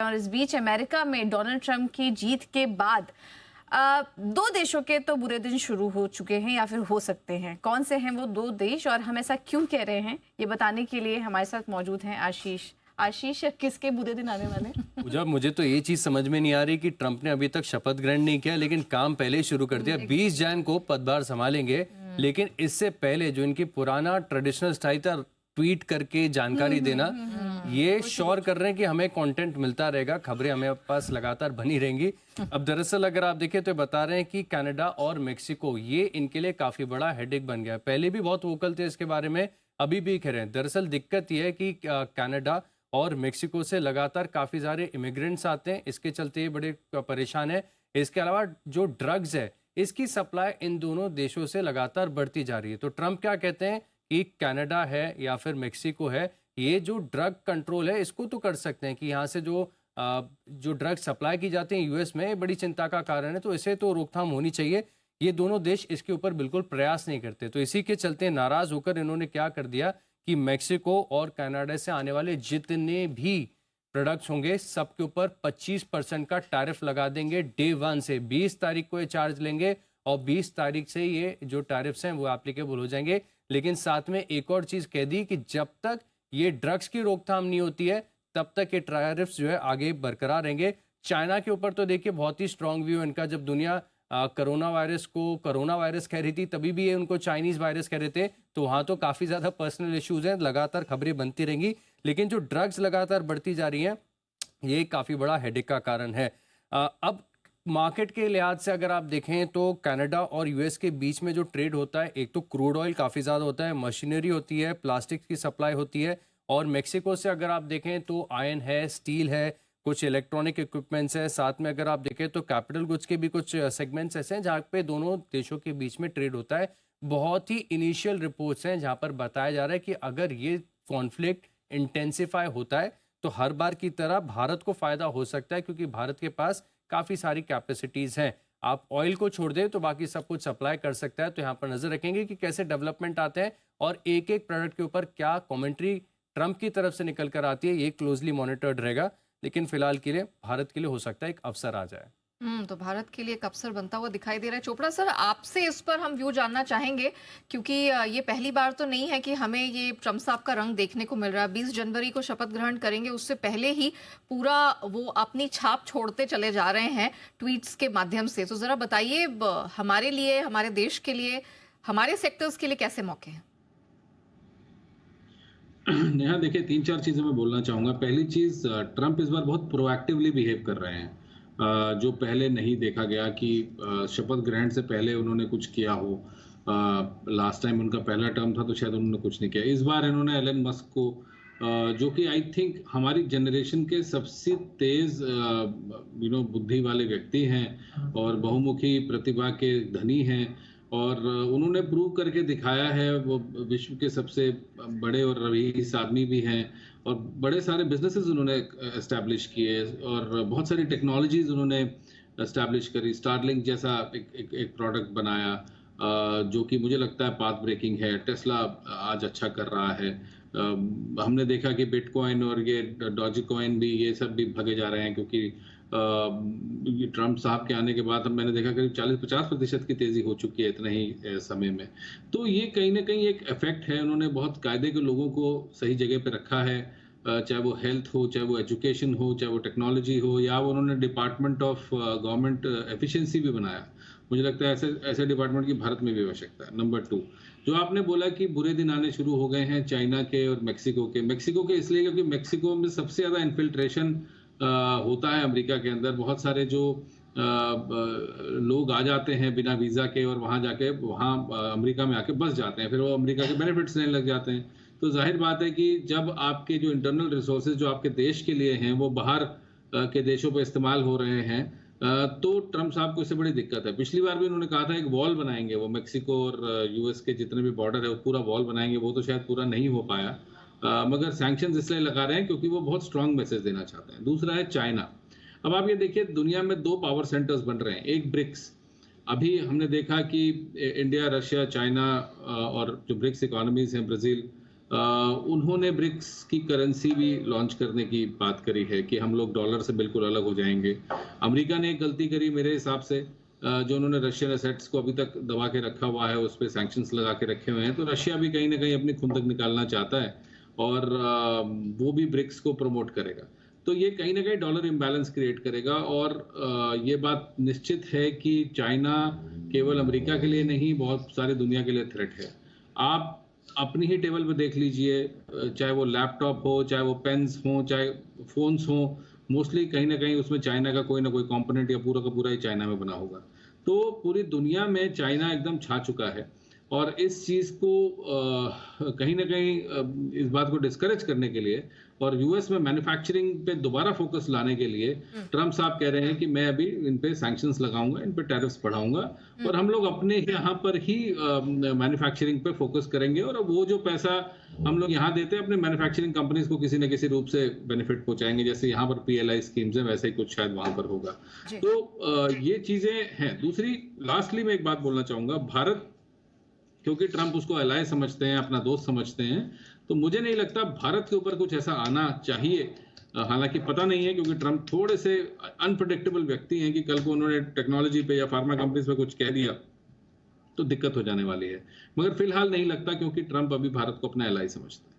और इस बीच अमेरिका में डोनाल्ड ट्रंप की जीत के बाद दो देशों के तो बुरे दिन शुरू हो चुके हैं या फिर हो सकते हैं। कौन से हैं वो दो देश और हम ऐसा क्यों कह रहे हैं, ये बताने के लिए हमारे साथ मौजूद हैं आशीष। आशीष, किसके बुरे दिन आने वाले हैं? पूजा, मुझे तो ये चीज समझ में नहीं आ रही कि ट्रंप ने अभी तक शपथ ग्रहण नहीं किया, लेकिन काम पहले ही शुरू कर दिया। 20 जैन को पदभार संभालेंगे, लेकिन इससे पहले जो इनकी पुराना ट्रेडिशनल स्टाइल था, ट्वीट करके जानकारी देना, ये श्योर कर रहे हैं कि हमें कंटेंट मिलता रहेगा, खबरें हमें पास लगातार बनी रहेंगी। अब दरअसल अगर आप देखें तो बता रहे हैं कि कनाडा और मेक्सिको ये इनके लिए काफी बड़ा हेडेक बन गया। पहले भी बहुत वोकल थे इसके बारे में, अभी भी कह रहे हैं। दरअसल दिक्कत यह है कि कनाडा और मेक्सिको से लगातार काफी सारे इमिग्रेंट्स आते हैं, इसके चलते ये बड़े परेशान है। इसके अलावा जो ड्रग्स है, इसकी सप्लाई इन दोनों देशों से लगातार बढ़ती जा रही है। तो ट्रंप क्या कहते हैं कि कनाडा है या फिर मेक्सिको है, ये जो ड्रग कंट्रोल है इसको तो कर सकते हैं कि यहाँ से जो ड्रग सप्लाई की जाती है यूएस में, बड़ी चिंता का कारण है, तो इसे तो रोकथाम होनी चाहिए। ये दोनों देश इसके ऊपर बिल्कुल प्रयास नहीं करते, तो इसी के चलते नाराज होकर इन्होंने क्या कर दिया कि मेक्सिको और कनाडा से आने वाले जितने भी प्रोडक्ट्स होंगे सबके ऊपर 25% का टैरिफ लगा देंगे। डे 1 से 20 तारीख को ये चार्ज लेंगे और 20 तारीख से ये जो टैरिफ्स हैं वो एप्लीकेबल हो जाएंगे। लेकिन साथ में एक और चीज कह दी कि जब तक ये ड्रग्स की रोकथाम नहीं होती है तब तक ये टैरिफ्स जो है आगे बरकरार रहेंगे। चाइना के ऊपर तो देखिए बहुत ही स्ट्रांग व्यू है इनका। जब दुनिया कोरोना वायरस को कोरोना वायरस कह रही थी, तभी भी ये उनको चाइनीज वायरस कह रहे थे, तो वहां तो काफी ज्यादा पर्सनल इश्यूज हैं, लगातार खबरें बनती रहेंगी। लेकिन जो ड्रग्स लगातार बढ़ती जा रही हैं, ये काफी बड़ा हेडेक का कारण है। अब मार्केट के लिहाज से अगर आप देखें तो कनाडा और यूएस के बीच में जो ट्रेड होता है, एक तो क्रूड ऑयल काफ़ी ज़्यादा होता है, मशीनरी होती है, प्लास्टिक की सप्लाई होती है, और मेक्सिको से अगर आप देखें तो आयरन है, स्टील है, कुछ इलेक्ट्रॉनिक इक्विपमेंट्स है, साथ में अगर आप देखें तो कैपिटल गुड्स के भी कुछ सेगमेंट्स ऐसे हैं जहाँ पे दोनों देशों के बीच में ट्रेड होता है। बहुत ही इनिशियल रिपोर्ट्स हैं जहाँ पर बताया जा रहा है कि अगर ये कॉन्फ्लिक्ट इंटेंसिफाई होता है तो हर बार की तरह भारत को फ़ायदा हो सकता है, क्योंकि भारत के पास काफ़ी सारी कैपेसिटीज़ हैं। आप ऑयल को छोड़ दें तो बाकी सब कुछ सप्लाई कर सकता है। तो यहाँ पर नज़र रखेंगे कि कैसे डेवलपमेंट आते हैं और एक एक प्रोडक्ट के ऊपर क्या कमेंट्री ट्रंप की तरफ से निकल कर आती है, ये क्लोजली मॉनिटर्ड रहेगा। लेकिन फिलहाल के लिए भारत के लिए हो सकता है एक अवसर आ जाए। तो भारत के लिए एक अवसर बनता हुआ दिखाई दे रहा है। चोपड़ा सर, आपसे इस पर हम व्यू जानना चाहेंगे, क्योंकि ये पहली बार तो नहीं है कि हमें ये ट्रंप साहब का रंग देखने को मिल रहा है। 20 जनवरी को शपथ ग्रहण करेंगे, उससे पहले ही पूरा वो अपनी छाप छोड़ते चले जा रहे हैं ट्वीट्स के माध्यम से। तो जरा बताइए, हमारे लिए, हमारे देश के लिए, हमारे सेक्टर्स के लिए कैसे मौके हैं? यहाँ देखिए 3-4 चीज़ें मैं बोलना चाहूँगा। पहली चीज़, ट्रंप इस बार बहुत प्रोएक्टिवली बिहेव कर रहे हैं, जो पहले नहीं देखा गया कि शपथ ग्रहण से पहले उन्होंने कुछ किया हो। लास्ट टाइम उनका पहला टर्म था तो शायद उन्होंने कुछ नहीं किया। इस बार इन्होंने एलन मस्क को, जो कि आई थिंक हमारी जनरेशन के सबसे तेज बुद्धि वाले व्यक्ति हैं और बहुमुखी प्रतिभा के धनी हैं, और उन्होंने प्रूव करके दिखाया है, वो विश्व के सबसे बड़े और रईस आदमी भी हैं, और बड़े सारे बिजनेसेस उन्होंने एस्टैब्लिश किए और बहुत सारी टेक्नोलॉजीज उन्होंने एस्टैब्लिश करी। स्टारलिंक जैसा एक प्रोडक्ट बनाया, जो कि मुझे लगता है पाथ ब्रेकिंग है। टेस्ला आज अच्छा कर रहा है। हमने देखा कि बिटकॉइन और ये डॉजी कॉइन भी, ये सब भी भगे जा रहे हैं, क्योंकि ट्रंप साहब के आने के बाद मैंने देखा करीब 40-50% की तेज़ी हो चुकी है इतने ही समय में। तो ये कहीं ना कहीं एक इफेक्ट है। उन्होंने बहुत कायदे के लोगों को सही जगह पे रखा है, चाहे वो हेल्थ हो, चाहे वो एजुकेशन हो, चाहे वो टेक्नोलॉजी हो, या वो उन्होंने डिपार्टमेंट ऑफ गवर्नमेंट एफिशिएंसी भी बनाया। मुझे लगता है ऐसे डिपार्टमेंट की भारत में भी आवश्यकता है। नंबर 2, जो आपने बोला कि बुरे दिन आने शुरू हो गए हैं चाइना के और मेक्सिको के इसलिए क्योंकि मेक्सिको में सबसे ज़्यादा इन्फिल्ट्रेशन होता है अमेरिका के अंदर। बहुत सारे जो लोग आ जाते हैं बिना वीज़ा के और वहाँ जाके अमेरिका में आके बस जाते हैं, फिर वो अमेरिका के बेनिफिट्स लेने लग जाते हैं। तो जाहिर बात है कि जब आपके जो इंटरनल रिसोर्सेज जो आपके देश के लिए हैं वो बाहर के देशों पर इस्तेमाल हो रहे हैं, तो ट्रंप साहब को इससे बड़ी दिक्कत है। पिछली बार भी उन्होंने कहा था एक वॉल बनाएंगे, वो मेक्सिको और यूएस के जितने भी बॉर्डर है वो पूरा वॉल बनाएंगे, वो तो शायद पूरा नहीं हो पाया। मगर सैंक्शंस इसलिए लगा रहे हैं क्योंकि वो बहुत स्ट्रांग मैसेज देना चाहते हैं। दूसरा है चाइना। अब आप ये देखिए, दुनिया में 2 पावर सेंटर्स बन रहे हैं। एक ब्रिक्स, अभी हमने देखा कि इंडिया, रशिया, चाइना और जो ब्रिक्स इकोनॉमीज हैं, ब्राज़ील, उन्होंने ब्रिक्स की करेंसी भी लॉन्च करने की बात करी है कि हम लोग डॉलर से बिल्कुल अलग हो जाएंगे। अमेरिका ने एक गलती करी मेरे हिसाब से, जो उन्होंने रशियन एसेट्स को अभी तक दबा के रखा हुआ है, उस पर सैंक्शंस लगा के रखे हुए हैं। तो रशिया भी कहीं ना कहीं अपनी खुंदक निकालना चाहता है और वो भी ब्रिक्स को प्रमोट करेगा। तो ये कहीं ना कहीं डॉलर इम्बैलेंस क्रिएट करेगा और ये बात निश्चित है कि चाइना केवल अमेरिका के लिए नहीं, बहुत सारी दुनिया के लिए थ्रेट है। आप अपनी ही टेबल पे देख लीजिए, चाहे वो लैपटॉप हो, चाहे वो पेन्स हो, चाहे फोन्स हो, मोस्टली कहीं ना कहीं उसमें चाइना का कोई ना कोई कंपोनेंट या पूरा का पूरा ही चाइना में बना होगा। तो पूरी दुनिया में चाइना एकदम छा चुका है और इस चीज़ को कहीं ना कहीं इस बात को डिस्करेज करने के लिए और यूएस में मैन्युफैक्चरिंग पे दोबारा फोकस लाने के लिए ट्रम्प साहब कह रहे हैं कि मैं अभी इन पे सैंक्शंस लगाऊंगा, इन पे टैरिफ्स बढ़ाऊंगा और हम लोग अपने यहाँ पर ही मैन्युफैक्चरिंग पे फोकस करेंगे और वो जो पैसा हम लोग यहाँ देते हैं अपने मैन्युफैक्चरिंग कंपनीज को किसी न किसी रूप से बेनिफिट पहुंचाएंगे। जैसे यहाँ पर PLI स्कीम्स है, वैसे ही कुछ शायद वहां पर होगा। तो ये चीजें हैं। दूसरी, लास्टली मैं एक बात बोलना चाहूंगा, भारत क्योंकि ट्रंप उसको एलाय समझते हैं, अपना दोस्त समझते हैं, तो मुझे नहीं लगता भारत के ऊपर कुछ ऐसा आना चाहिए। हालांकि पता नहीं है क्योंकि ट्रंप थोड़े से अनप्रेडिक्टेबल व्यक्ति हैं कि कल को उन्होंने टेक्नोलॉजी पे या फार्मा कंपनीज पे कुछ कह दिया तो दिक्कत हो जाने वाली है। मगर फिलहाल नहीं लगता क्योंकि ट्रंप अभी भारत को अपना एलाय समझता है।